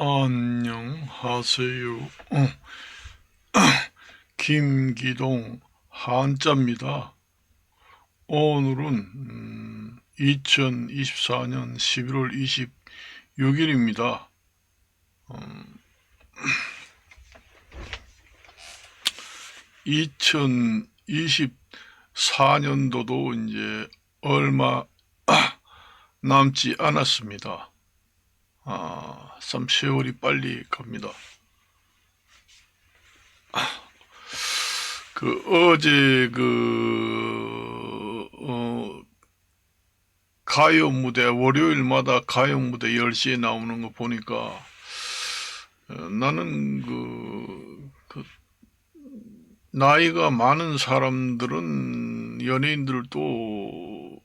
안녕하세요. 김기동 한자입니다. 오늘은 2024년 11월 26일입니다. 2024년도도 이제 얼마 남지 않았습니다. 참 세월이 빨리 갑니다. 어제 가요 무대, 월요일마다 가요 무대 10시에 나오는 거 보니까, 나는 나이가 많은 사람들은, 연예인들도,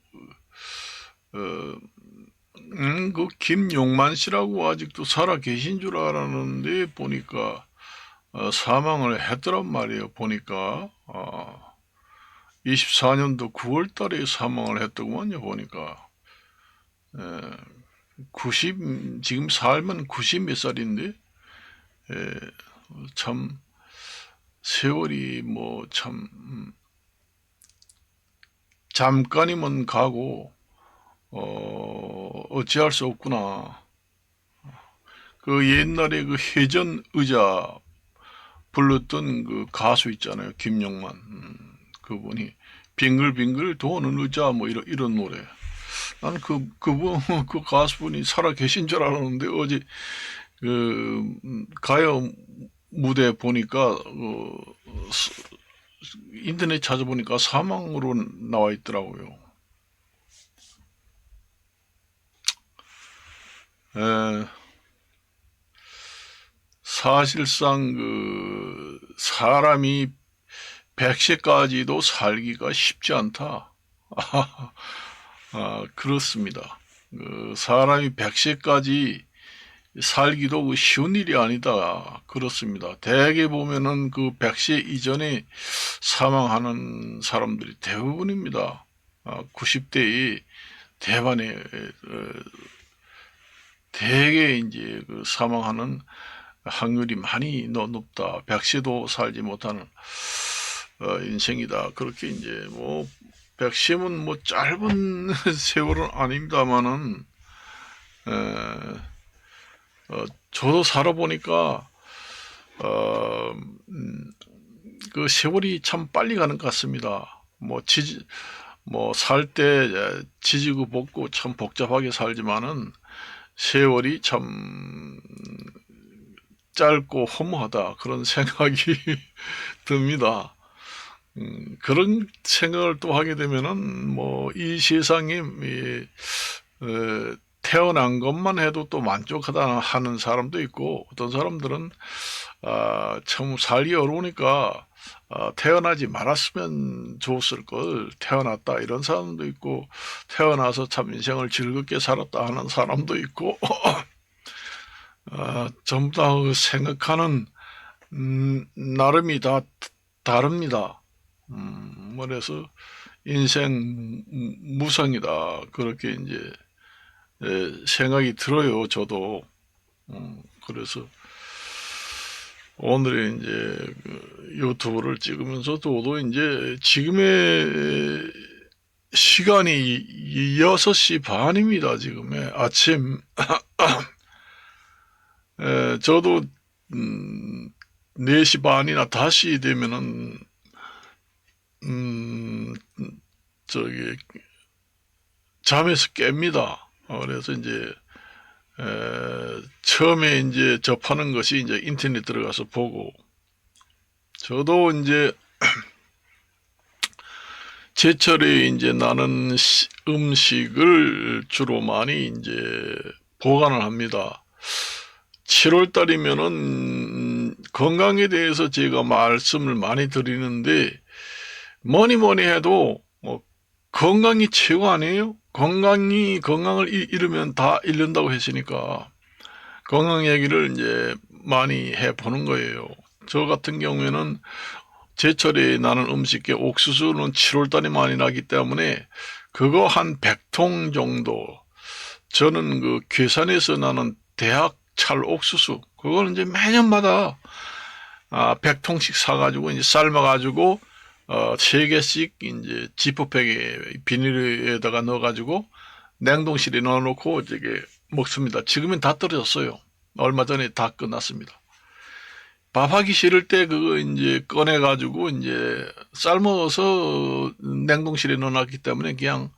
김용만 씨라고 아직도 살아 계신 줄 알았는데, 보니까, 사망을 했더란 말이에요. 보니까 24년도 9월 달에 사망을 했더구만요. 보니까 90 지금 살면 90 몇 살인데 참 세월이 뭐 참 잠깐이면 가고 어찌할 수 없구나. 옛날에 해전 의자 불렀던 가수 있잖아요. 김용만. 그분이 빙글빙글 도는 의자 뭐 이런 노래. 나는 그분 그 가수분이 살아 계신 줄 알았는데 어제 가요 무대 보니까 인터넷 찾아보니까 사망으로 나와 있더라고요. 에, 사실상 사람이 100세까지도 살기가 쉽지 않다. 그렇습니다. 사람이 100세까지 살기도 쉬운 일이 아니다. 그렇습니다. 대개 보면은 100세 이전에 사망하는 사람들이 대부분입니다. 90대의 대반에 대개 이제 사망하는 확률이 많이 높다. 100세도 살지 못하는 인생이다. 그렇게 이제 뭐 100세면 뭐 짧은 세월은 아닙니다만은 저도 살아보니까 세월이 참 빨리 가는 것 같습니다. 뭐 살 때 지지고 볶고 참 복잡하게 살지만은 세월이 참 짧고 허무하다 그런 생각이 듭니다. 그런 생각을 또 하게 되면은 뭐 이 세상에 태어난 것만 해도 또 만족하다 하는 사람도 있고 어떤 사람들은 참 살기 어려우니까 태어나지 말았으면 좋았을 걸 태어났다 이런 사람도 있고 태어나서 참 인생을 즐겁게 살았다 하는 사람도 있고 전부 다 생각하는 나름이 다 다릅니다. 그래서 인생 무상이다 그렇게 이제 생각이 들어요. 저도 그래서 오늘의 이제 유튜브를 찍으면서 저도 이제 지금의 시간이 6시 반입니다. 지금의 아침. 저도 4시 반이나 5시 되면은 저기 잠에서 깹니다. 그래서 이제 처음에 이제 접하는 것이 이제 인터넷 들어가서 보고 저도 이제 제철에 이제 나는 음식을 주로 많이 이제 보관을 합니다. 7월 달이면은 건강에 대해서 제가 말씀을 많이 드리는데 뭐니 해도 건강이 최고 아니에요? 건강을 잃으면 다 잃는다고 했으니까 건강 얘기를 이제 많이 해보는 거예요. 저 같은 경우에는 제철에 나는 음식에 옥수수는 7월 달에 많이 나기 때문에 그거 한 100통 정도 저는 괴산에서 나는 대학 찰옥수수, 그거는 이제 매년마다 100통씩 사가지고 이제 삶아가지고 3개씩 이제 지퍼백에 비닐에다가 넣어가지고 냉동실에 넣어놓고 이게 먹습니다. 지금은 다 떨어졌어요. 얼마 전에 다 끝났습니다. 밥하기 싫을 때 그거 이제 꺼내가지고 이제 삶아서 냉동실에 넣어놨기 때문에 그냥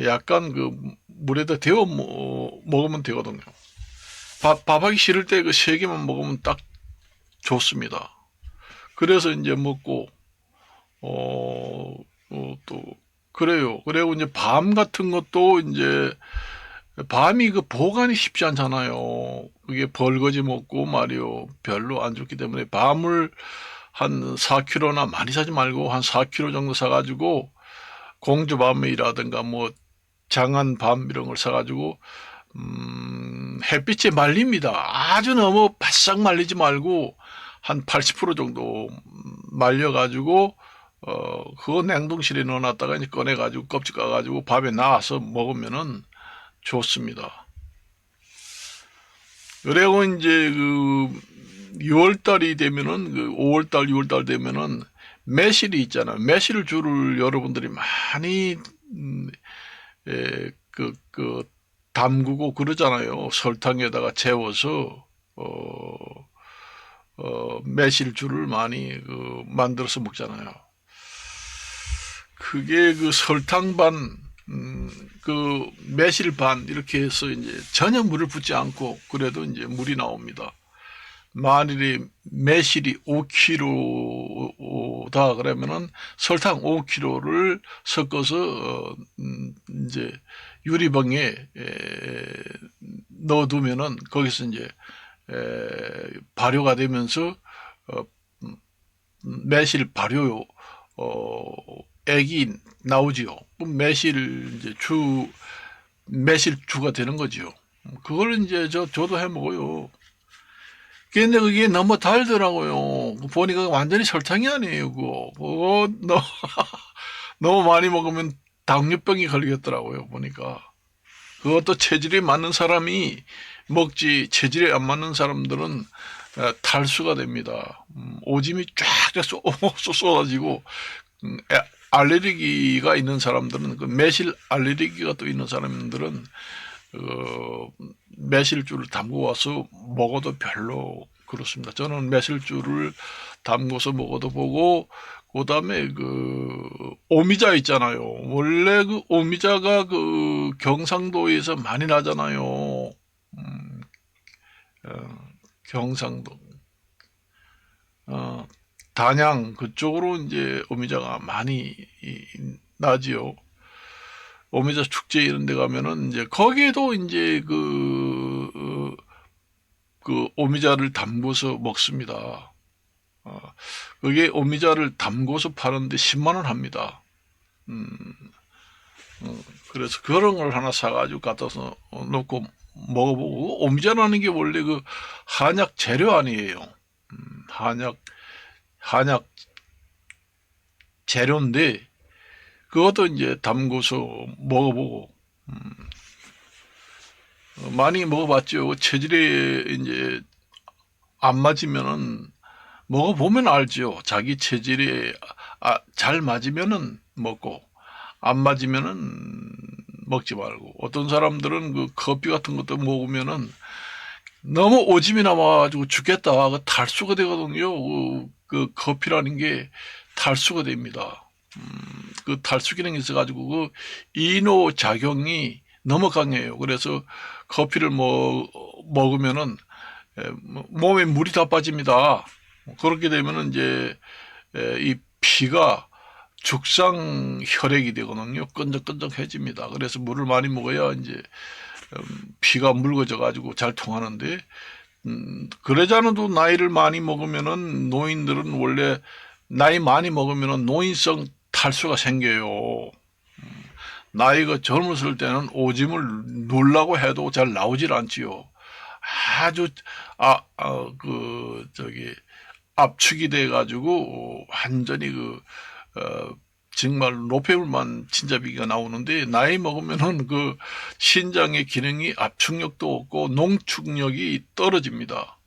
약간 그 물에다 데워 먹으면 되거든요. 밥하기 싫을 때 그 3개만 먹으면 딱 좋습니다. 그래서 이제 먹고 또 그래요. 그리고 이제 밤 같은 것도 이제 밤이 그 보관이 쉽지 않잖아요. 그게 벌거지 먹고 말이요. 별로 안 좋기 때문에 밤을 한 4kg나 많이 사지 말고 한 4kg 정도 사가지고 공주밤이라든가 뭐 장안밤 이런 걸 사가지고 햇빛에 말립니다. 아주 너무 바싹 말리지 말고 한 80% 정도 말려가지고 그거 냉동실에 넣어놨다가 이제 꺼내가지고 껍질 까가지고 밥에 나와서 먹으면은 좋습니다. 그리고 이제 그 6월달이 되면은 그 5월달, 6월달 되면은 매실이 있잖아요. 매실주를 여러분들이 많이 담그고 그러잖아요. 설탕에다가 재워서 매실주를 많이 만들어서 먹잖아요. 그게 그 설탕 반, 그 매실 반 이렇게 해서 이제 전혀 물을 붓지 않고 그래도 이제 물이 나옵니다. 만일에 매실이 5kg다 그러면은 설탕 5kg를 섞어서 이제 유리병에 넣어두면은 거기서 이제 발효가 되면서 매실 발효 액이 나오지요. 그럼 매실주가 되는 거지요. 그걸 이제 저도 해 먹어요. 근데 그게 너무 달더라고요. 보니까 완전히 설탕이 아니에요, 그거 너무 많이 먹으면 당뇨병이 걸리겠더라고요, 보니까. 그것도 체질에 맞는 사람이 먹지, 체질에 안 맞는 사람들은 탈수가 됩니다. 오줌이 쫙쫙 쏟아지고, 알레르기가 있는 사람들은, 그 매실 알레르기가 또 있는 사람들은 매실주를 담고 와서 먹어도 별로 그렇습니다. 저는 매실주를 담궈서 먹어도 보고, 그 다음에 그 오미자 있잖아요. 원래 그 오미자가 그 경상도에서 많이 나잖아요. 경상도, 단양 그쪽으로 이제 오미자가 많이 나지요. 오미자 축제 이런 데 가면은 이제 거기에도 이제 그 오미자를 담궈서 먹습니다. 그게 오미자를 담궈서 파는데 10만 원 합니다. 그래서 그런 걸 하나 사가지고 갖다서 넣고 먹어보고, 오미자라는 게 원래 그 한약 재료 아니에요. 한약 재료인데 그것도 이제 담궈서 먹어보고 많이 먹어봤죠. 체질에 이제 안 맞으면은 먹어보면 알죠. 자기 체질에 잘 맞으면은 먹고 안 맞으면은 먹지 말고. 어떤 사람들은 그 커피 같은 것도 먹으면은 너무 오줌이 남아가지고 죽겠다. 그 탈수가 되거든요. 그 커피라는 게 탈수가 됩니다. 그 탈수 기능이 있어가지고 그 이노 작용이 너무 강해요. 그래서 커피를 먹으면은 몸에 물이 다 빠집니다. 그렇게 되면은 이제 이 피가 죽상 혈액이 되거든요. 끈적끈적해집니다. 그래서 물을 많이 먹어야 이제 피가 묽어져 가지고 잘 통하는데, 그러자는도 나이를 많이 먹으면은 노인들은 원래 나이 많이 먹으면은 노인성 탈수가 생겨요. 나이가 젊었을 때는 오줌을 누려고 해도 잘 나오질 않지요. 아주 압축이 돼 가지고 완전히 정말 노폐물만 진짜비가 나오는데, 나이 먹으면은 그 신장의 기능이 압축력도 없고 농축력이 떨어집니다.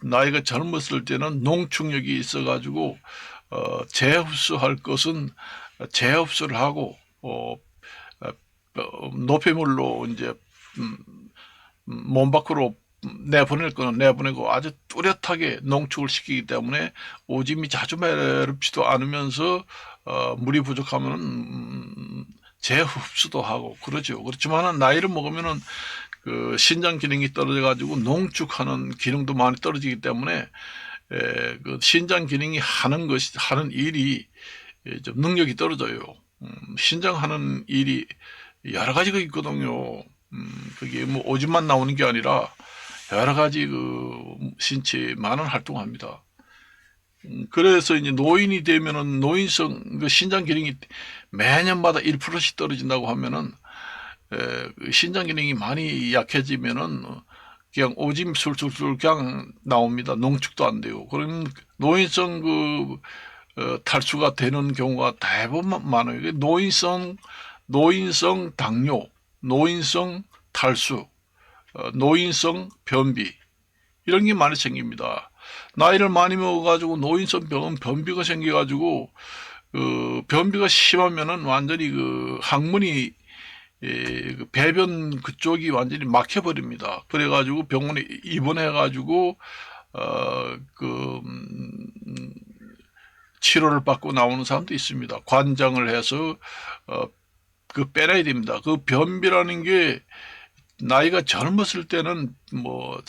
나이가 젊었을 때는 농축력이 있어가지고 재흡수할 것은 재흡수를 하고 노폐물로 이제 몸 밖으로 내보낼 거는 내보내고 아주 뚜렷하게 농축을 시키기 때문에 오줌이 자주 매렵지도 않으면서 물이 부족하면은 재흡수도 하고 그러죠. 그렇지만은 나이를 먹으면은 그 신장 기능이 떨어져 가지고 농축하는 기능도 많이 떨어지기 때문에 그 신장 기능이 하는 일이 좀 능력이 떨어져요. 신장 하는 일이 여러 가지가 있거든요. 그게 뭐 오줌만 나오는 게 아니라 여러 가지 그 신체에 많은 활동을 합니다. 그래서 이제 노인이 되면은 노인성 그 신장 기능이 매년마다 1%씩 떨어진다고 하면은 그 신장 기능이 많이 약해지면은 그냥 오줌 술술술 그냥 나옵니다. 농축도 안 되고. 그러면 노인성 그 탈수가 되는 경우가 대부분 많아요. 노인성 당뇨, 노인성 탈수, 노인성 변비 이런 게 많이 생깁니다. 나이를 많이 먹어가지고 노인성 변비가 생겨가지고 변비가 심하면은 완전히 그 항문이 그 배변 그쪽이 완전히 막혀버립니다. 그래가지고 병원에 입원해가지고 그 치료를 받고 나오는 사람도 있습니다. 관장을 해서 그 빼내야 됩니다. 그 변비라는 게 나이가 젊었을 때는 뭐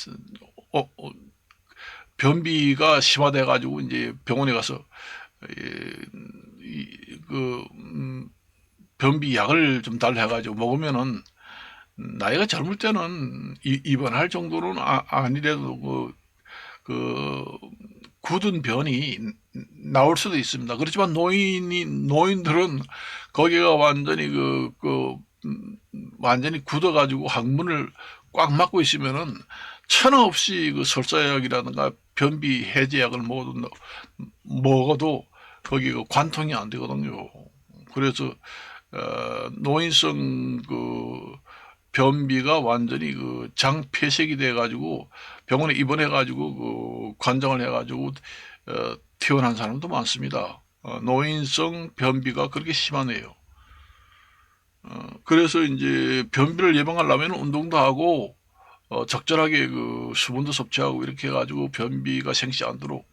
변비가 심화돼 가지고 이제 병원에 가서 그 변비 약을 좀 달라 해가지고 먹으면은 나이가 젊을 때는 입원할 정도는 아니래도 그 굳은 변이 나올 수도 있습니다. 그렇지만 노인들은 거기가 완전히 완전히 굳어가지고 항문을 꽉 막고 있으면은 천하 없이 그 설사약이라든가 변비 해제약을 먹어도 거기 그 관통이 안 되거든요. 그래서 노인성 그 변비가 완전히 그 장폐색이 돼가지고 병원에 입원해가지고 그 관장을 해가지고 퇴원한 사람도 많습니다. 노인성 변비가 그렇게 심하네요. 그래서 이제 변비를 예방하려면 운동도 하고 적절하게 그 수분도 섭취하고 이렇게 해가지고 변비가 생기지 않도록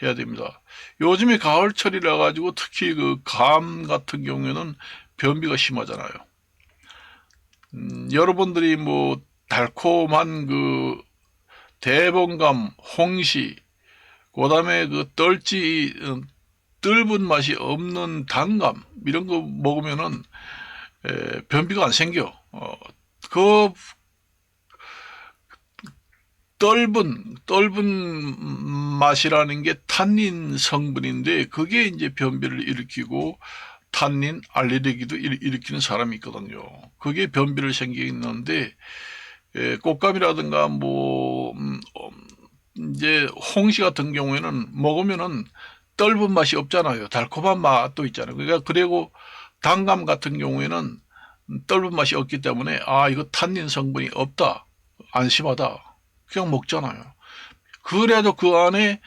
해야 됩니다. 요즘에 가을철이라 가지고 특히 그 감 같은 경우에는 변비가 심하잖아요. 여러분들이 뭐 달콤한 그 대봉감, 홍시, 그 다음에 그 뜰분 맛이 없는 단감 이런 거 먹으면은 변비가 안 생겨. 그 떫은 맛이라는 게 탄닌 성분인데 그게 이제 변비를 일으키고 탄닌 알레르기도 일으키는 사람이 있거든요. 그게 변비를 생기는데 꽃감이라든가 뭐 이제 홍시 같은 경우에는 먹으면은 떫은 맛이 없잖아요. 달콤한 맛도 있잖아요. 그러니까 그리고 단감 같은 경우에는 떫은 맛이 없기 때문에 이거 탄닌 성분이 없다, 안심하다 그냥 먹잖아요. 그래도 그 안에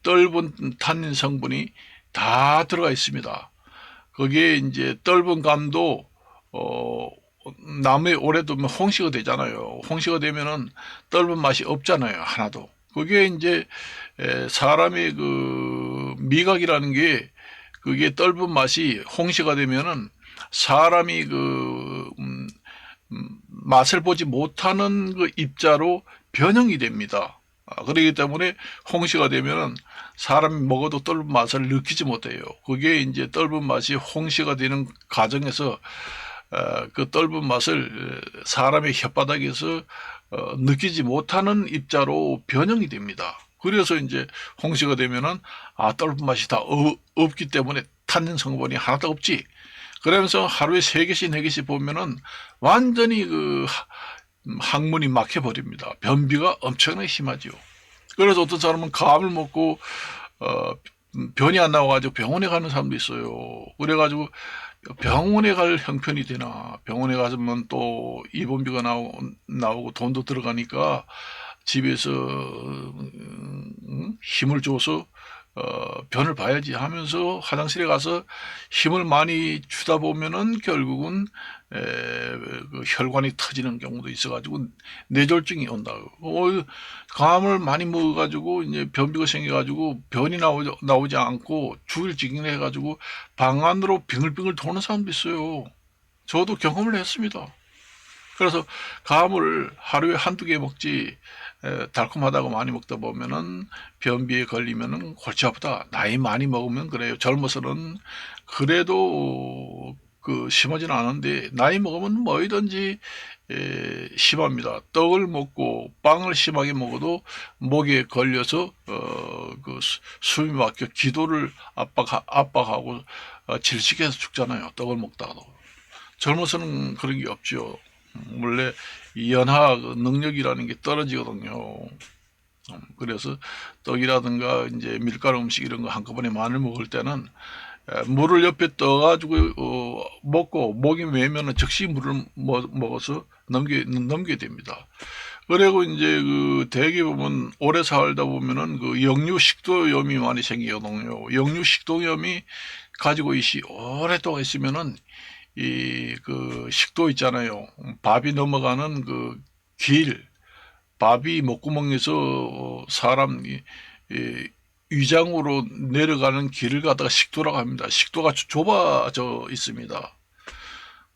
떫은 탄닌 성분이 다 들어가 있습니다. 거기에 이제 떫은 감도 나무에 오래 두면 홍시가 되잖아요. 홍시가 되면은 떫은 맛이 없잖아요. 하나도. 그게 이제 사람의 그 미각이라는 게 그게 떫은 맛이 홍시가 되면은 사람이 그 맛을 보지 못하는 그 입자로 변형이 됩니다. 그렇기 때문에 홍시가 되면은 사람이 먹어도 떫은 맛을 느끼지 못해요. 그게 이제 떫은 맛이 홍시가 되는 과정에서 그 떫은 맛을 사람의 혓바닥에서 느끼지 못하는 입자로 변형이 됩니다. 그래서 이제 홍시가 되면은 떫은 맛이 다 없기 때문에 탄닌 성분이 하나도 없지. 그러면서 하루에 3개씩 4개씩 보면은 완전히 그 항문이 막혀버립니다. 변비가 엄청나게 심하죠. 그래서 어떤 사람은 감을 먹고 변이 안 나와가지고 병원에 가는 사람도 있어요. 그래가지고 병원에 갈 형편이 되나. 병원에 가면 또 입원비가 나오고 돈도 들어가니까 집에서 힘을 줘서 변을 봐야지 하면서 화장실에 가서 힘을 많이 주다 보면은 결국은 그 혈관이 터지는 경우도 있어가지고 뇌졸중이 온다고. 감을 많이 먹어가지고 이제 변비가 생겨가지고 변이 나오지 않고 죽을 직전에 해가지고 방 안으로 빙글빙글 도는 사람도 있어요. 저도 경험을 했습니다. 그래서 감을 하루에 한두 개 먹지 달콤하다고 많이 먹다 보면은 변비에 걸리면은 골치 아프다. 나이 많이 먹으면 그래요. 젊어서는 그래도 그 심하지는 않은데 나이 먹으면 뭐이든지 심합니다. 떡을 먹고 빵을 심하게 먹어도 목에 걸려서 그 숨이 막혀 기도를 압박하고 질식해서 죽잖아요. 떡을 먹다가도. 젊어서는 그런 게 없죠. 원래 연하 능력이라는 게 떨어지거든요. 그래서 떡이라든가 이제 밀가루 음식 이런 거 한꺼번에 많이 먹을 때는 물을 옆에 떠가지고 먹고 목이 메면은 즉시 물을 먹어서 넘겨야 됩니다. 그리고 이제 그 대개 보면 오래 살다 보면은 그 역류식도염이 많이 생기거든요. 역류식도염이 가지고 오랫동안 있으면은 이 그 식도 있잖아요. 밥이 넘어가는 그 길, 밥이 목구멍에서 사람 위장으로 내려가는 길을 갖다가 식도라고 합니다. 식도가 좁아져 있습니다.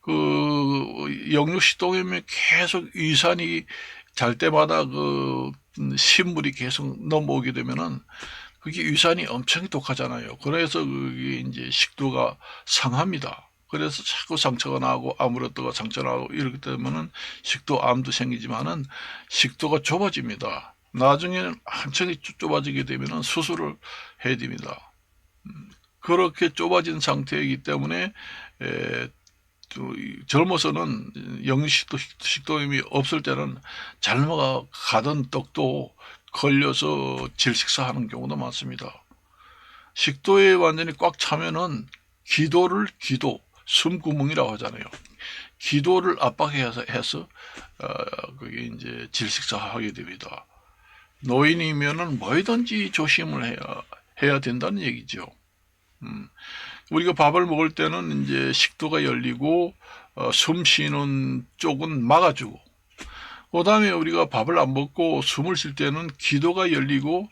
그 역류식도염에 계속 위산이 잘 때마다 그 신물이 계속 넘어오게 되면은 그게 위산이 엄청 독하잖아요. 그래서 그게 이제 식도가 상합니다. 그래서 자꾸 상처가 나고 아물었다가 상처 나고 이렇게 되면은 식도암도 생기지만은 식도가 좁아집니다. 나중에는 한층이 좁아지게 되면은 수술을 해야 됩니다. 그렇게 좁아진 상태이기 때문에 젊어서는 식도염이 없을 때는 잘 먹어가던 떡도 걸려서 질식사하는 경우도 많습니다. 식도에 완전히 꽉 차면은 숨구멍이라고 하잖아요. 기도를 압박해서 그게 이제 질식사하게 됩니다. 노인이면은 뭐든지 조심을 해야 된다는 얘기죠. 우리가 밥을 먹을 때는 이제 식도가 열리고 숨 쉬는 쪽은 막아주고, 그 다음에 우리가 밥을 안 먹고 숨을 쉴 때는 기도가 열리고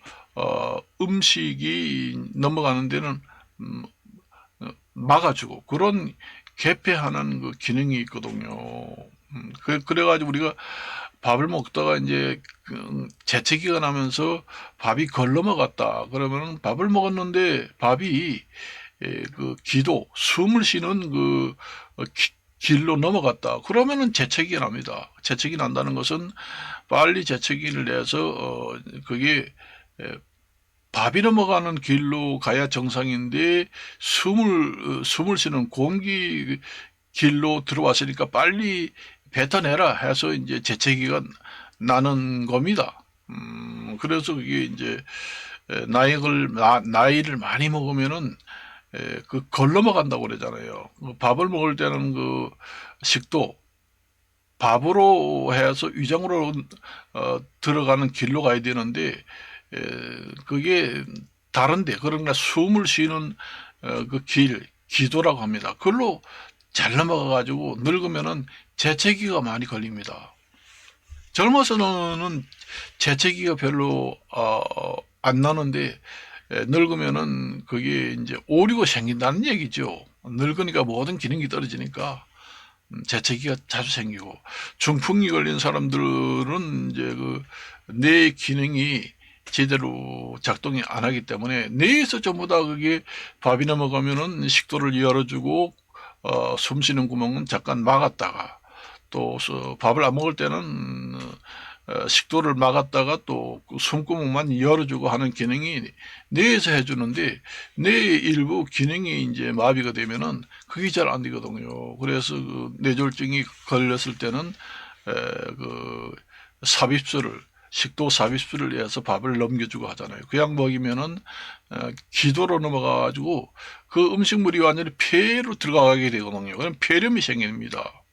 음식이 넘어가는 데는 막아주고 그런 개폐하는 그 기능이 있거든요. 그래가지고 우리가 밥을 먹다가 이제 재채기가 나면서 밥이 걸 넘어갔다. 그러면 밥을 먹었는데 밥이 그 숨을 쉬는 그 길로 넘어갔다. 그러면은 재채기가 납니다. 재채기 난다는 것은 빨리 재채기를 내서 그게 밥이 넘어가는 길로 가야 정상인데 숨을 쉬는 공기 길로 들어왔으니까 빨리 뱉어내라 해서 이제 재채기가 나는 겁니다. 그래서 그게 이제 나이를 많이 먹으면은 그 걸러먹간다고 그러잖아요. 밥을 먹을 때는 그 식도 밥으로 해서 위장으로 들어가는 길로 가야 되는데 그게 다른데 그러니까 숨을 쉬는 그 기도라고 합니다. 그걸로 잘 넘어가가지고 늙으면은 재채기가 많이 걸립니다. 젊어서는 재채기가 별로 안 나는데 늙으면은 그게 이제 오류가 생긴다는 얘기죠. 늙으니까 모든 기능이 떨어지니까 재채기가 자주 생기고, 중풍이 걸린 사람들은 이제 그 뇌 기능이 제대로 작동이 안 하기 때문에 뇌에서 전부 다 그게 밥이 넘어가면은 식도를 열어주고 숨 쉬는 구멍은 잠깐 막았다가 또 밥을 안 먹을 때는 식도를 막았다가 또 숨구멍만 열어주고 하는 기능이 뇌에서 해주는데 뇌 일부 기능이 이제 마비가 되면은 그게 잘 안 되거든요. 그래서 그 뇌졸중이 걸렸을 때는 그 삽입술을 식도 서비스를 위해서 밥을 넘겨주고 하잖아요. 그냥 먹이면은 기도로 넘어가가지고 그 음식물이 완전히 폐로 들어가게 되거든요. 그럼 폐렴이 생깁니다.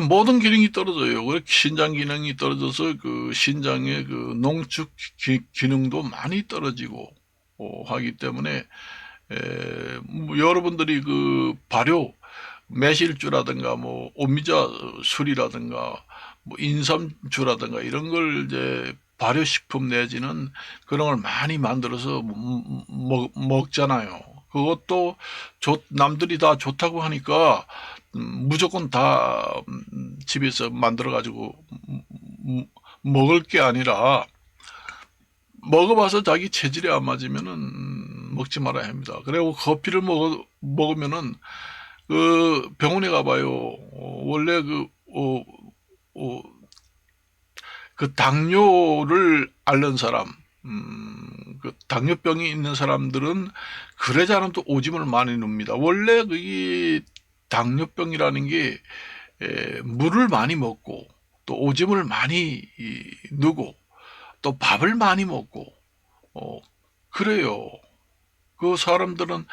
모든 기능이 떨어져요. 그래 신장 기능이 떨어져서 그 신장의 그 농축 기능도 많이 떨어지고 하기 때문에 뭐 여러분들이 그 발효 매실주라든가 뭐 오미자 술이라든가 뭐 인삼주라든가 이런 걸 이제 발효식품 내지는 그런 걸 많이 만들어서 먹잖아요. 그것도 남들이 다 좋다고 하니까 무조건 다 집에서 만들어 가지고 먹을 게 아니라 먹어봐서 자기 체질에 안 맞으면은 먹지 말아야 합니다. 그리고 커피를 먹으면은 그 병원에 가봐요. 원래 그 당뇨를 앓는 사람, 그 당뇨병이 있는 사람들은 그러지 않아도 오줌을 많이 눕니다. 원래 그 당뇨병이라는 게 물을 많이 먹고 또 오줌을 많이 누고 또 밥을 많이 먹고 그래요. 그 사람들은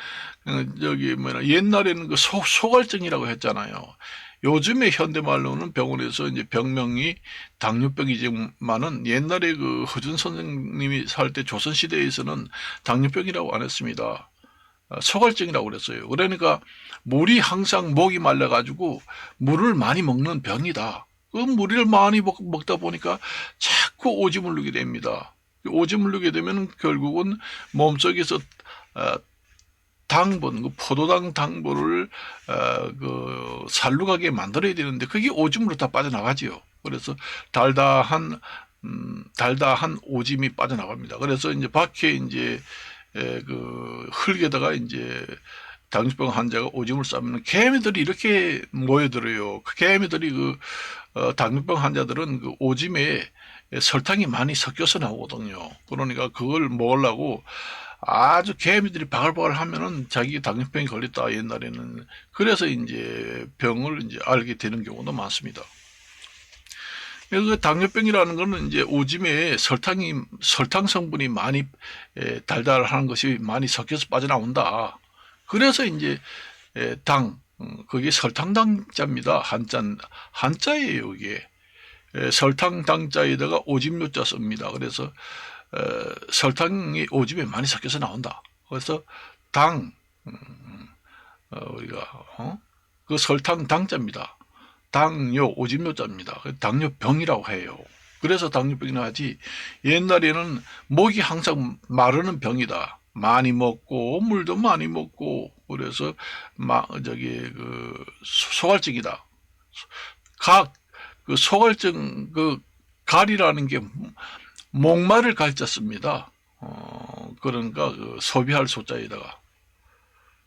저기 뭐냐 옛날에는 그 소갈증이라고 했잖아요. 요즘에 현대말로는 병원에서 이제 병명이 당뇨병이지만은 옛날에 그 허준 선생님이 살 때 조선시대에서는 당뇨병이라고 안 했습니다. 소갈증이라고 그랬어요. 그러니까 물이 항상 목이 말라가지고 물을 많이 먹는 병이다. 그 물을 많이 먹다 보니까 자꾸 오줌을 누게 됩니다. 오줌을 누게 되면 결국은 몸속에서 당분, 그 포도당 당분을 그 살로 가게 만들어야 되는데 그게 오줌으로 다 빠져나가지요. 그래서 달달한 오줌이 빠져나갑니다. 그래서 이제 밖에 이제 그 흙에다가 이제 당뇨병 환자가 오줌을 싸면 개미들이 이렇게 모여들어요. 그 개미들이 당뇨병 환자들은 그 오줌에 설탕이 많이 섞여서 나오거든요. 그러니까 그걸 먹으려고 아주 개미들이 바글바글 하면은 자기 당뇨병이 걸렸다 옛날에는. 그래서 이제 병을 이제 알게 되는 경우도 많습니다. 그 당뇨병이라는 거는 이제 오줌에 설탕 성분이 많이 달달한 것이 많이 섞여서 빠져나온다. 그래서 이제 그게 설탕당자입니다. 한자예요, 이게. 설탕당자에다가 오줌요자 씁니다. 그래서 설탕이 오줌에 많이 섞여서 나온다. 그래서 우리가 그 설탕 당자입니다. 당뇨 오줌요자입니다. 당뇨병이라고 해요. 그래서 당뇨병이라 하지 옛날에는 목이 항상 마르는 병이다. 많이 먹고 물도 많이 먹고 그래서 소갈증이다. 그 소갈증 그 갈이라는 게 목마를 갈자 씁니다. 그러니까 그 소비할 소자에다가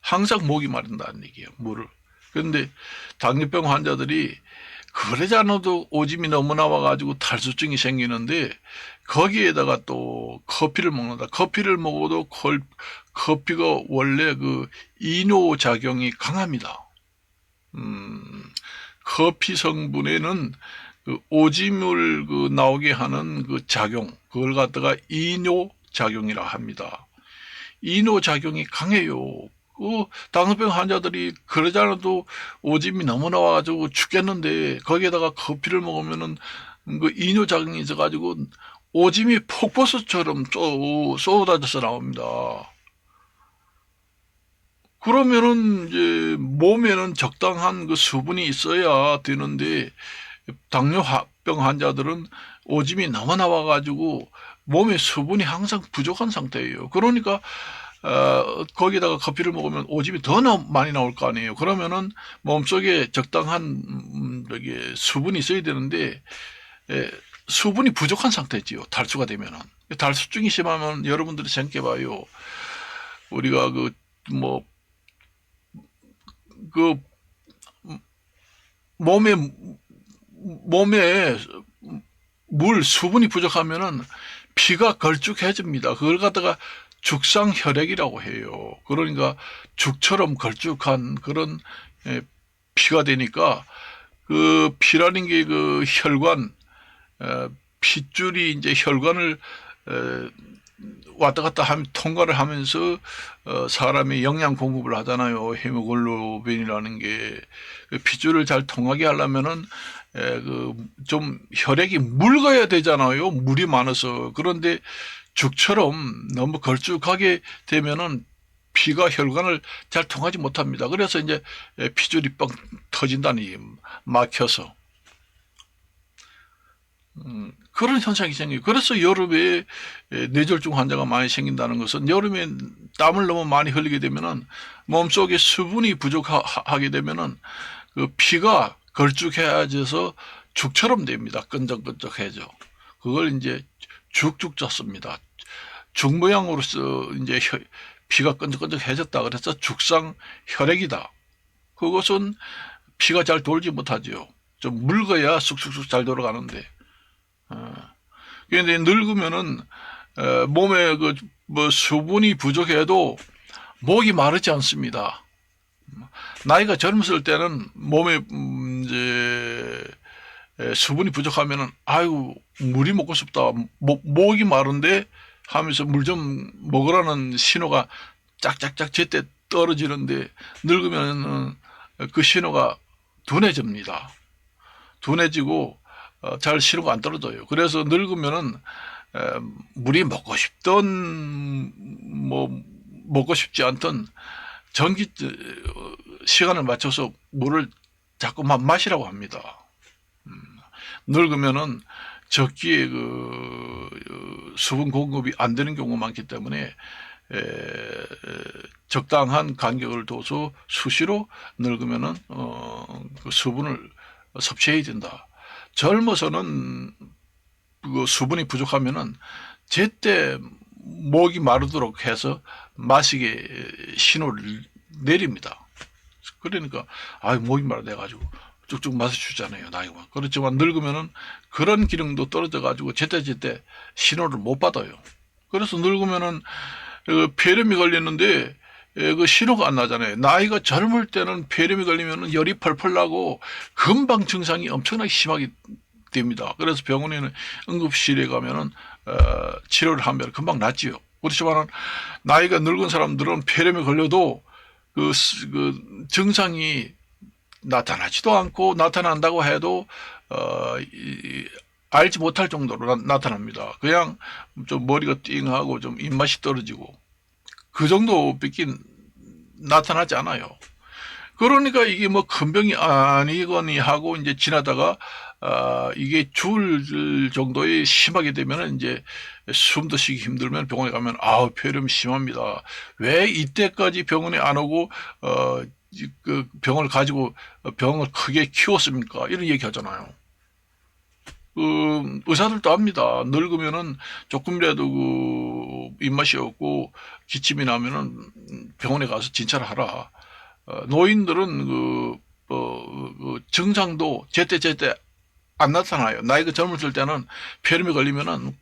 항상 목이 마른다는 얘기예요. 물을. 그런데 당뇨병 환자들이 그러지 않아도 오줌이 너무 나와가지고 탈수증이 생기는데 거기에다가 또 커피를 먹는다. 커피를 먹어도 커피가 원래 그 이노 작용이 강합니다. 커피 성분에는 그 오줌을 나오게 하는 그 작용, 그걸 갖다가 이뇨 작용이라 합니다. 이뇨 작용이 강해요. 그 당뇨병 환자들이 그러지 않아도 오줌이 너무 나와가지고 죽겠는데 거기에다가 커피를 먹으면은 그 이뇨 작용이 있어가지고 오줌이 폭포수처럼 쏟아져서 나옵니다. 그러면은 이제 몸에는 적당한 그 수분이 있어야 되는데 당뇨병 환자들은 오줌이 너무 나와가지고 몸에 수분이 항상 부족한 상태예요. 그러니까 거기다가 커피를 먹으면 오줌이 더 많이 나올 거 아니에요. 그러면은 몸속에 적당한 수분이 있어야 되는데 수분이 부족한 상태지요. 탈수가 되면은. 탈수증이 심하면 여러분들이 생각해봐요. 우리가 그 몸에 수분이 부족하면은 피가 걸쭉해집니다. 그걸 갖다가 죽상혈액이라고 해요. 그러니까 죽처럼 걸쭉한 그런 피가 되니까 그 피라는 게 그 혈관, 핏줄이 이제 혈관을 왔다 갔다 통과를 하면서 사람이 영양 공급을 하잖아요. 헤모글로빈이라는 게 그 핏줄을 잘 통하게 하려면은 그 좀 혈액이 묽어야 되잖아요. 물이 많아서. 그런데 죽처럼 너무 걸쭉하게 되면은 피가 혈관을 잘 통하지 못합니다. 그래서 이제 피줄이 뻥 터진다니, 막혀서. 그런 현상이 생겨요. 그래서 여름에 뇌졸중 환자가 많이 생긴다는 것은, 여름에 땀을 너무 많이 흘리게 되면은 몸속에 수분이 부족하게 되면은 그 피가 걸쭉해져서 죽처럼 됩니다. 끈적끈적해져. 그걸 이제 죽죽 쪘습니다. 죽 모양으로서 이제 피가 끈적끈적해졌다 그래서 죽상 혈액이다. 그것은 피가 잘 돌지 못하죠. 좀 묽어야 쑥쑥쑥 잘 돌아가는데. 그런데 늙으면은 몸에 그 뭐 수분이 부족해도 목이 마르지 않습니다. 나이가 젊었을 때는 몸에 이제 수분이 부족하면은 아유 물이 먹고 싶다, 목이 마른데 하면서 물 좀 먹으라는 신호가 짝짝짝 제때 떨어지는데, 늙으면은 그 신호가 둔해집니다. 둔해지고 잘 신호가 안 떨어져요. 그래서 늙으면은 물이 먹고 싶던 뭐 먹고 싶지 않던 전기 시간을 맞춰서 물을 자꾸만 마시라고 합니다. 늙으면은 적기에 그 수분 공급이 안 되는 경우가 많기 때문에 적당한 간격을 둬서 수시로 늙으면은 그 수분을 섭취해야 된다. 젊어서는 그 수분이 부족하면은 제때 목이 마르도록 해서 마시게 신호를 내립니다. 그러니까 목이 마르돼 가지고 쭉쭉 마셔주잖아요, 나이가. 그렇지만 늙으면은 그런 기능도 떨어져 가지고 제때제때 신호를 못 받아요. 그래서 늙으면은 폐렴이 걸리는데 그 신호가 안 나잖아요. 나이가 젊을 때는 폐렴이 걸리면 열이 펄펄 나고 금방 증상이 엄청나게 심하게 됩니다. 그래서 병원에는 응급실에 가면은 치료를 하면 금방 낫지요. 그렇지만 나이가 늙은 사람들은 폐렴에 걸려도 그 증상이 나타나지도 않고, 나타난다고 해도 알지 못할 정도로 나타납니다. 그냥 좀 머리가 띵하고 좀 입맛이 떨어지고 그 정도밖에 나타나지 않아요. 그러니까 이게 뭐 큰 병이 아니거니 하고 이제 지나다가 이게 죽을 정도에 심하게 되면 이제 숨도 쉬기 힘들면 병원에 가면 폐렴 심합니다. 왜 이때까지 병원에 안 오고 그 병을 가지고 병을 크게 키웠습니까? 이런 얘기 하잖아요. 의사들도 합니다. 늙으면은 조금이라도 그 입맛이 없고 기침이 나면은 병원에 가서 진찰을 하라. 노인들은 그 증상도 제때제때 안 나타나요. 나이가 젊었을 때는 폐렴이 걸리면은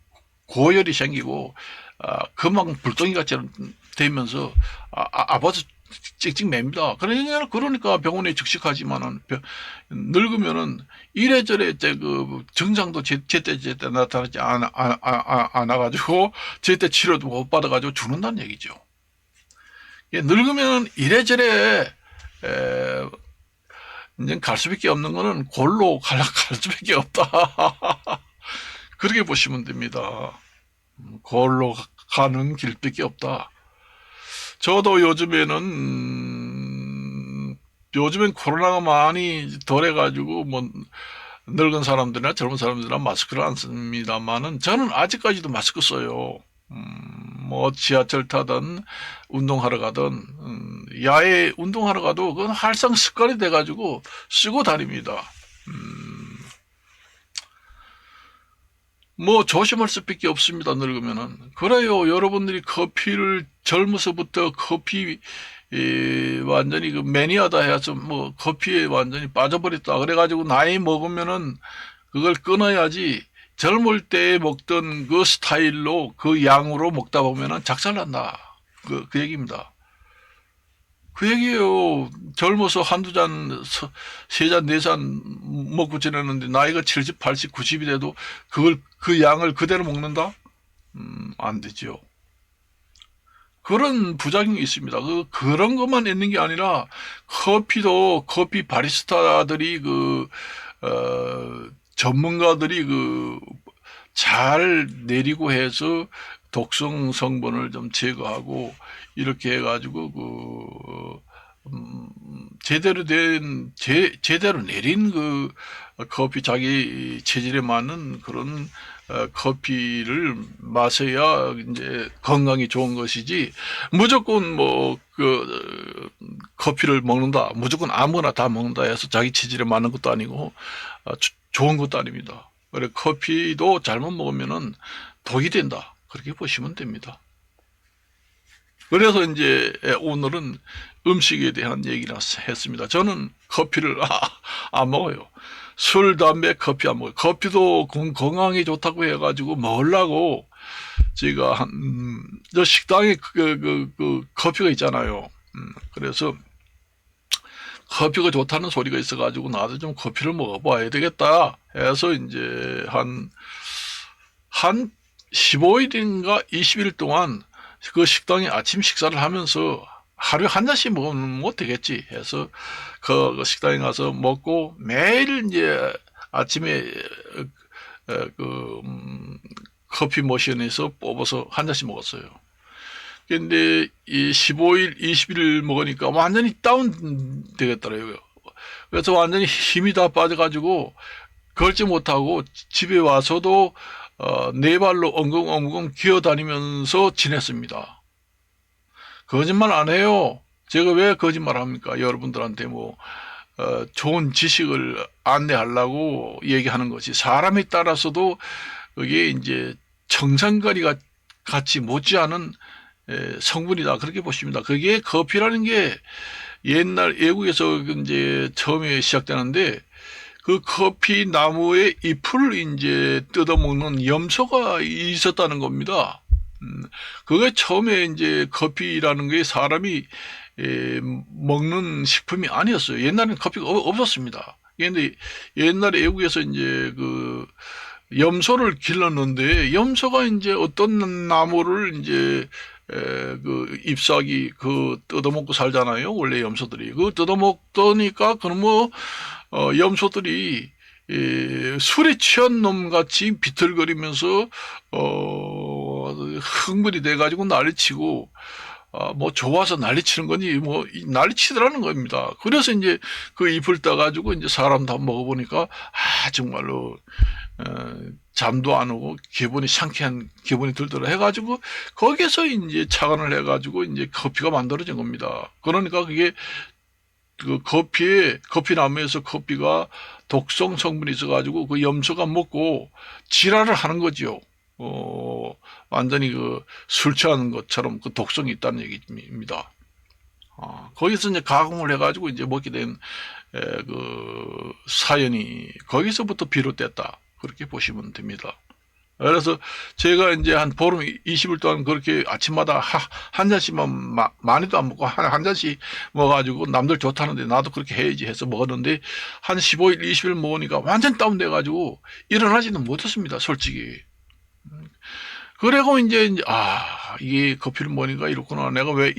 고열이 생기고 금방 불덩이같이 되면서 아파서 찍찍 맵니다. 그러니까 병원에 즉시가지만은 늙으면은 이래저래 그 증상도 제때제때 나타나지 않아가지고 제때 치료도 못 받아가지고 죽는다는 얘기죠. 늙으면 이래저래 이제 갈 수밖에 없는 거는 골로 갈 수밖에 없다. 그렇게 보시면 됩니다. 골로 가는 길밖에 없다. 저도 요즘엔 코로나가 많이 덜해가지고 뭐 늙은 사람들이나 젊은 사람들이나 마스크를 안 씁니다만은 저는 아직까지도 마스크 써요. 뭐 지하철 타든 운동하러 가든 야외 운동하러 가도 그건 할상 습관이 돼가지고 쓰고 다닙니다. 뭐 조심할 수밖에 없습니다. 늙으면은. 그래요. 여러분들이 커피를 젊어서부터 커피 완전히 그 매니아다 해서 뭐 커피에 완전히 빠져버렸다 그래가지고 나이 먹으면은 그걸 끊어야지, 젊을 때 먹던 그 스타일로 그 양으로 먹다 보면은 작살난다. 그 얘기입니다. 그 얘기예요. 젊어서 한두 잔, 세 잔, 네 잔 먹고 지내는데 나이가 70, 80, 90이 돼도 그 양을 그대로 먹는다? 안 되죠. 그런 부작용이 있습니다. 그런 것만 있는 게 아니라 커피 바리스타들이 전문가들이 잘 내리고 해서 독성 성분을 좀 제거하고 이렇게 해가지고 제대로 내린 커피 자기 체질에 맞는 그런 커피를 마셔야 이제 건강이 좋은 것이지 무조건 커피를 먹는다 무조건 아무거나 다 먹는다 해서 자기 체질에 맞는 것도 아니고 좋은 것도 아닙니다. 그래 커피도 잘못 먹으면은 독이 된다 그렇게 보시면 됩니다. 그래서 이제 오늘은 음식에 대한 얘기를 했습니다. 저는 커피를 안 먹어요. 술, 담배, 커피 안 먹어요. 커피도 건강에 좋다고 해가지고 먹으려고 제가 저 식당에 커피가 있잖아요. 그래서 커피가 좋다는 소리가 있어가지고 나도 좀 커피를 먹어봐야 되겠다 해서 이제 한 15일인가 20일 동안 그 식당에 아침 식사를 하면서 하루에 한 잔씩 먹으면 못 되겠지 해서 그 식당에 가서 먹고 매일 이제 아침에 커피 머신에서 뽑아서 한 잔씩 먹었어요. 근데 이 15일, 20일 먹으니까 완전히 다운 되겠더라고요. 그래서 완전히 힘이 다 빠져가지고 걸지 못하고 집에 와서도 네 발로 엉금엉금 기어다니면서 지냈습니다. 거짓말 안 해요. 제가 왜 거짓말 합니까? 여러분들한테 좋은 지식을 안내하려고 얘기하는 것이 사람에 따라서도 그게 이제 청산가리 같이 못지않은 성분이다. 그렇게 보십니다. 그게 커피라는 게 옛날 외국에서 이제 처음에 시작되는데 그 커피 나무의 잎을 이제 뜯어먹는 염소가 있었다는 겁니다. 그게 처음에 이제 커피라는 게 사람이 먹는 식품이 아니었어요. 옛날에는 커피가 없었습니다. 그런데 옛날에 외국에서 이제 염소를 길렀는데 염소가 이제 어떤 나무를 이제 잎사귀 뜯어먹고 살잖아요. 원래 염소들이 뜯어먹더니까 염소들이 술에 취한 놈 같이 비틀거리면서 흥분이 돼가지고 난리치고 좋아서 난리치는 건지 난리치더라는 겁니다. 그래서 이제 그 잎을 따가지고 이제 사람 다 먹어보니까 정말로 잠도 안 오고 상쾌한 기분이 들더라 해가지고 거기서 이제 착안을 해가지고 이제 커피가 만들어진 겁니다. 그러니까 그게 커피 나무에서 커피가 독성 성분이 있어가지고 그 염소가 먹고 지랄을 하는 거죠. 완전히 술 취하는 것처럼 그 독성이 있다는 얘기입니다. 거기서 이제 가공을 해가지고 이제 먹게 된 사연이 거기서부터 비롯됐다. 그렇게 보시면 됩니다. 그래서 제가 이제 한 보름 20일 동안 그렇게 아침마다 한 잔씩만 많이도 안 먹고 한 잔씩 먹어가지고 남들 좋다는데 나도 그렇게 해야지 해서 먹었는데 한 15일, 20일 먹으니까 완전 다운돼가지고 일어나지는 못했습니다. 솔직히. 그리고 이제 이게 커피를 먹으니까 이렇구나. 내가 왜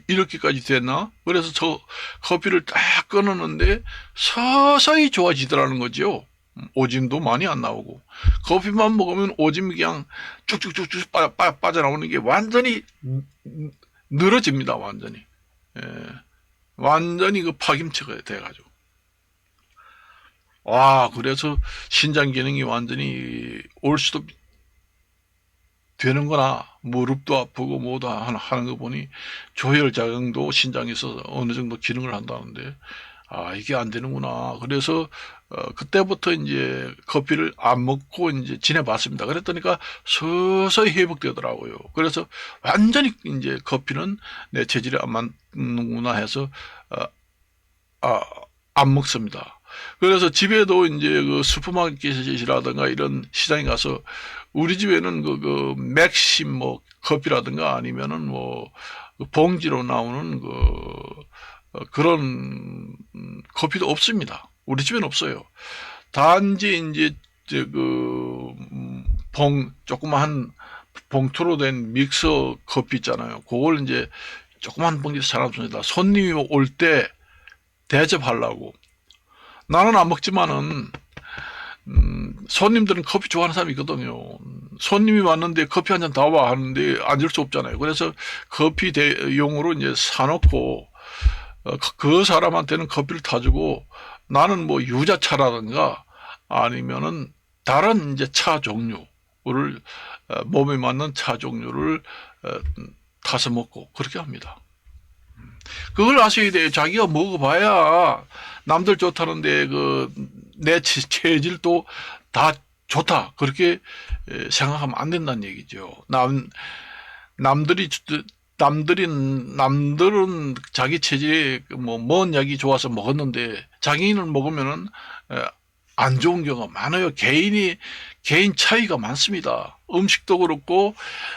이렇게까지 됐나? 그래서 저 커피를 딱 끊었는데 서서히 좋아지더라는 거죠. 오줌도 많이 안 나오고 커피만 먹으면 오줌이 그냥 쭉쭉쭉쭉 빠져나오는 게 완전히 늘어집니다. 완전히 완전히 파김치가 돼가지고 그래서 신장 기능이 완전히 올 수도 되는구나. 무릎도 아프고 뭐도 하는 거 보니 조혈작용도 신장에서 어느 정도 기능을 한다는데 이게 안 되는구나. 그래서 그때부터 이제 커피를 안 먹고 이제 지내봤습니다. 그랬더니까 서서히 회복되더라고요. 그래서 완전히 이제 커피는 내 체질에 안 맞는구나 해서 안 먹습니다. 그래서 집에도 이제 슈퍼마켓이라든가 이런 시장에 가서 우리 집에는 맥심 커피라든가 아니면은 그 봉지로 나오는 그런 커피도 없습니다. 우리 집엔 없어요. 단지 이제 조그마한 봉투로 된 믹서 커피 있잖아요. 그걸 이제 조그만 봉지에서 사놨습니다. 손님이 올 때 대접하려고. 나는 안 먹지만은 손님들은 커피 좋아하는 사람이 있거든요. 손님이 왔는데 커피 한 잔 다 와 하는데 앉을 수 없잖아요. 그래서 커피 용으로 이제 사놓고 그 사람한테는 커피를 타주고 나는 뭐 유자차라든가 아니면은 다른 이제 차 종류를 몸에 맞는 차 종류를 타서 먹고 그렇게 합니다. 그걸 아셔야 돼요. 자기가 먹어봐야 남들 좋다는데 내 체질도 다 좋다 그렇게 생각하면 안 된다는 얘기죠. 남들은 자기 체질에 뭔 약이 좋아서 먹었는데 자기는 먹으면은 안 좋은 경우가 많아요. 개인 차이가 많습니다. 음식도 그렇고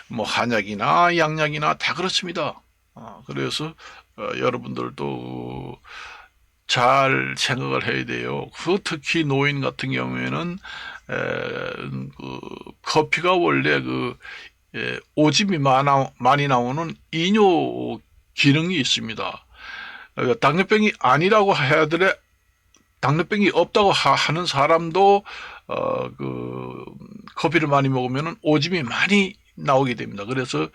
뭐 한약이나 양약이나 다 그렇습니다. 그래서 여러분들도 잘 생각을 해야 돼요. 특히 노인 같은 경우에는 커피가 원래 오줌이 많이 나오는 이뇨 기능이 있습니다. 당뇨병이 아니라고 해야더라. 당뇨병이 없다고 하는 사람도 커피를 많이 먹으면 오줌이 많이 나오게 됩니다. 그래서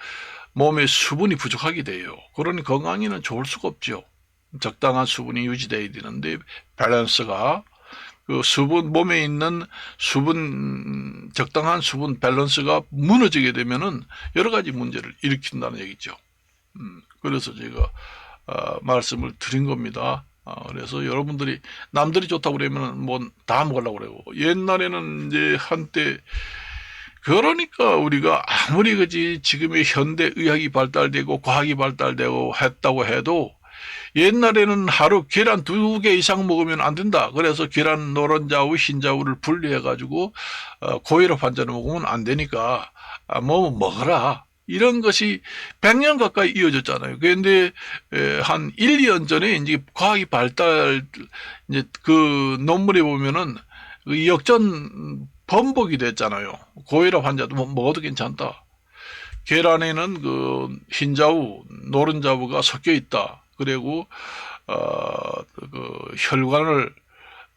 몸에 수분이 부족하게 돼요. 그러니 건강에는 좋을 수가 없죠. 적당한 수분이 유지돼야 되는데 밸런스가 몸에 있는 적당한 수분 밸런스가 무너지게 되면은 여러 가지 문제를 일으킨다는 얘기죠. 그래서 제가 말씀을 드린 겁니다. 그래서 여러분들이 남들이 좋다고 그러면 뭐 다 먹으려고 그러고 옛날에는 이제 한때 그러니까 우리가 아무리 지금의 현대 의학이 발달되고 과학이 발달되고 했다고 해도 옛날에는 하루 계란 2개 이상 먹으면 안 된다. 그래서 계란 노른자우, 흰자우를 분리해가지고 고혈압 환자를 먹으면 안 되니까 뭐 먹어라. 이런 것이 100년 가까이 이어졌잖아요. 그런데 한 1, 2년 전에 이제 과학이 이제 논문에 보면은 역전 번복이 됐잖아요. 고혈압 환자도 먹어도 괜찮다. 계란에는 흰자우, 노른자우가 섞여 있다. 그리고 혈관을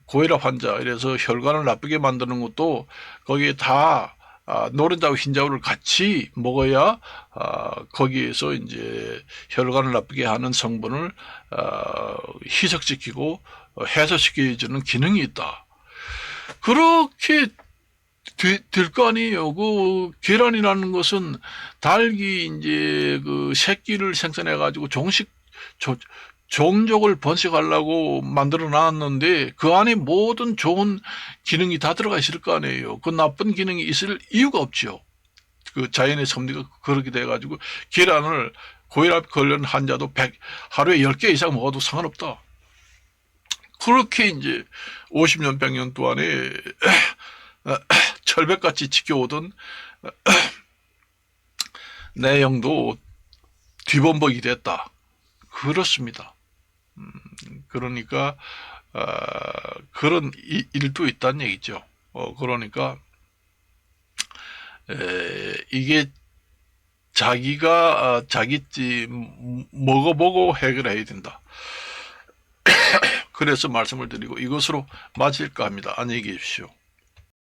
고혈압 환자 이래서 혈관을 나쁘게 만드는 것도 거기에 다 노른자우, 흰자우를 같이 먹어야 거기에서 이제 혈관을 나쁘게 하는 성분을 희석시키고 해소시켜주는 기능이 있다. 그렇게 될 거 아니에요. 계란이라는 것은 닭이 이제 새끼를 생산해가지고 종족을 번식하려고 만들어 놨는데 그 안에 모든 좋은 기능이 다 들어가 있을 거 아니에요. 그 나쁜 기능이 있을 이유가 없죠. 자연의 섭리가 그렇게 돼가지고 계란을 고혈압 걸린 환자도 하루에 10개 이상 먹어도 상관없다. 그렇게 이제 50년, 100년 동안에 철벽같이 지켜오던 내용도 뒤범벅이 됐다. 그렇습니다. 그러니까 그런 일도 있다는 얘기죠. 그러니까 이게 자기가 먹어보고 해결해야 된다. 그래서 말씀을 드리고 이것으로 마칠까 합니다. 안녕히 계십시오.